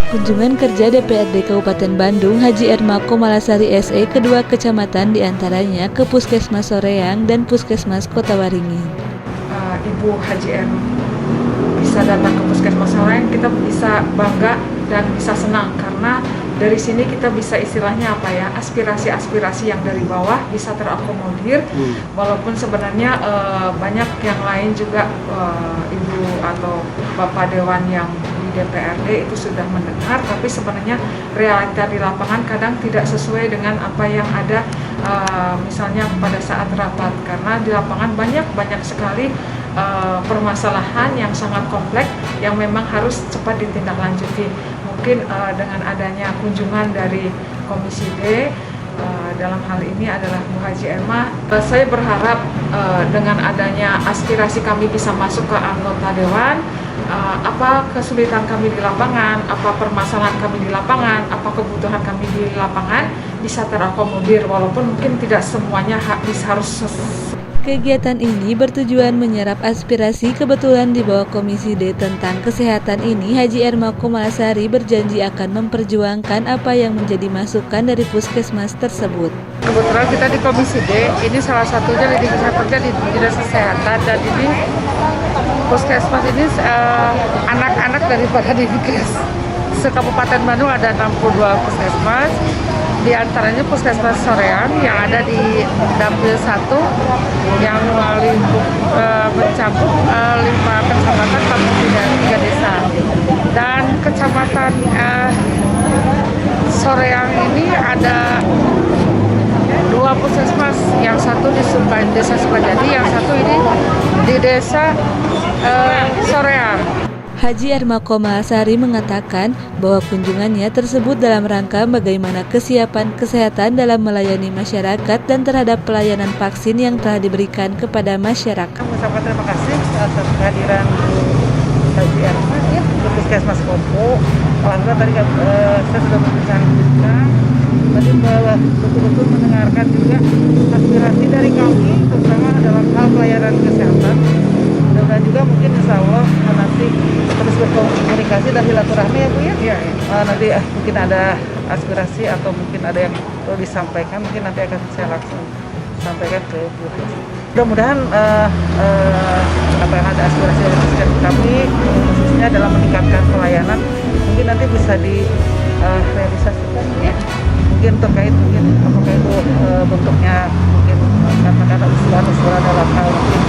Kunjungan kerja DPRD Kabupaten Bandung Haji Ermako Malasari SE kedua kecamatan diantaranya ke Puskesmas Soreang dan Puskesmas Kota Waringin. Ibu Haji M bisa datang ke Puskesmas Soreang, kita bisa bangga dan bisa senang karena dari sini kita bisa istilahnya aspirasi-aspirasi yang dari bawah bisa terakomodir, walaupun sebenarnya banyak yang lain juga ibu atau bapak dewan yang di DPRD itu sudah mendengar, tapi sebenarnya realita di lapangan kadang tidak sesuai dengan apa yang ada misalnya pada saat rapat, karena di lapangan banyak sekali permasalahan yang sangat kompleks yang memang harus cepat ditindaklanjuti. Mungkin dengan adanya kunjungan dari Komisi D dalam hal ini adalah Bu Haji Emma, saya berharap dengan adanya aspirasi kami bisa masuk ke anggota dewan, apa kesulitan kami di lapangan, apa permasalahan kami di lapangan, apa kebutuhan kami di lapangan bisa terakomodir, walaupun mungkin tidak semuanya harus. Kegiatan ini bertujuan menyerap aspirasi. Kebetulan di bawah Komisi D tentang kesehatan ini, Haji Ermako Malasari berjanji akan memperjuangkan apa yang menjadi masukan dari puskesmas tersebut. Kebetulan kita di Komisi D, ini salah satunya di kerja di Dinas Kesehatan, dan ini puskesmas ini anak-anak daripada Dinkes. Se-Kabupaten Bandung ada 62 puskesmas. Di antaranya Puskesmas Soreang yang ada di Dapil 1 yang mencakup 5 kecamatan, 3 desa. Dan kecamatan Soreang ini ada 2 puskesmas, yang satu di Desa Sukajadi, yang satu ini di Desa Soreang. Haji Ermako Malasari mengatakan bahwa kunjungannya tersebut dalam rangka bagaimana kesiapan kesehatan dalam melayani masyarakat dan terhadap pelayanan vaksin yang telah diberikan kepada masyarakat. Mengucapkan terima kasih atas kehadiran Haji Ermako di Puskesmas Kopo. Alhamdulillah tadi saya sudah berbincang, tadi betul-betul mendengarkan juga aspirasi dari kami, terutama dalam hal pelayanan kesehatan. Dan juga mungkin insya Allah nanti terus berkomunikasi dan silaturahmi ya Bu ya. Iya. Nanti mungkin ada aspirasi atau mungkin ada yang perlu disampaikan, mungkin nanti akan saya langsung sampaikan ke Bu. Mudah-mudahan apa yang ada aspirasi dari puskesmas kami khususnya dalam meningkatkan pelayanan mungkin nanti bisa direalisasikan ya. Mungkin terkait apakah itu bentuknya mungkin karena usulan dalam hal mungkin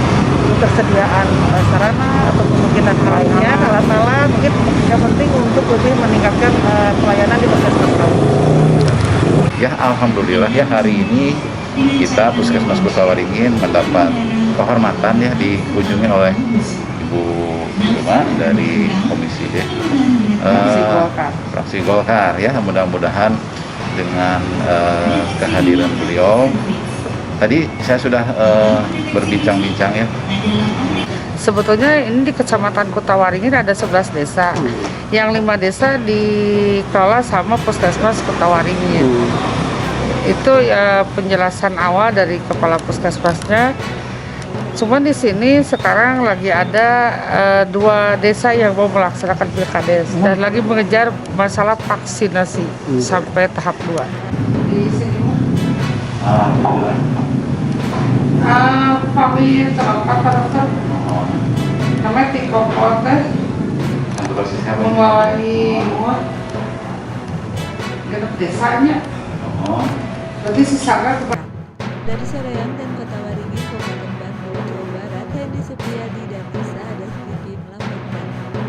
ketersediaan sarana atau kemungkinan lainnya, alat-alat mungkin yang penting untuk lebih meningkatkan pelayanan di puskesmas kami. Ya alhamdulillah ya hari ini kita Puskesmas Kota Waringin mendapat kehormatan ya dikunjungi oleh Ibu Cuma dari Komisi D Fraksi Golkar ya, mudah-mudahan dengan kehadiran beliau. Tadi saya sudah berbincang-bincang ya. Sebetulnya ini di Kecamatan Kota Waringin ada 11 desa. Yang 5 desa dikelola sama Puskesmas Kota Waringin. Itu penjelasan awal dari kepala puskesmasnya. Cuman di sini sekarang lagi ada 2 desa yang mau melaksanakan pilkades dan lagi mengejar masalah vaksinasi sampai tahap 2. Di sini kami terangkat Pak Dokter, namanya Tikopol teh mengawali genep desanya. Berarti sisanya dari Soreang dan Kota Waringin, Kabupaten Bandung, Jawa Barat, Hendy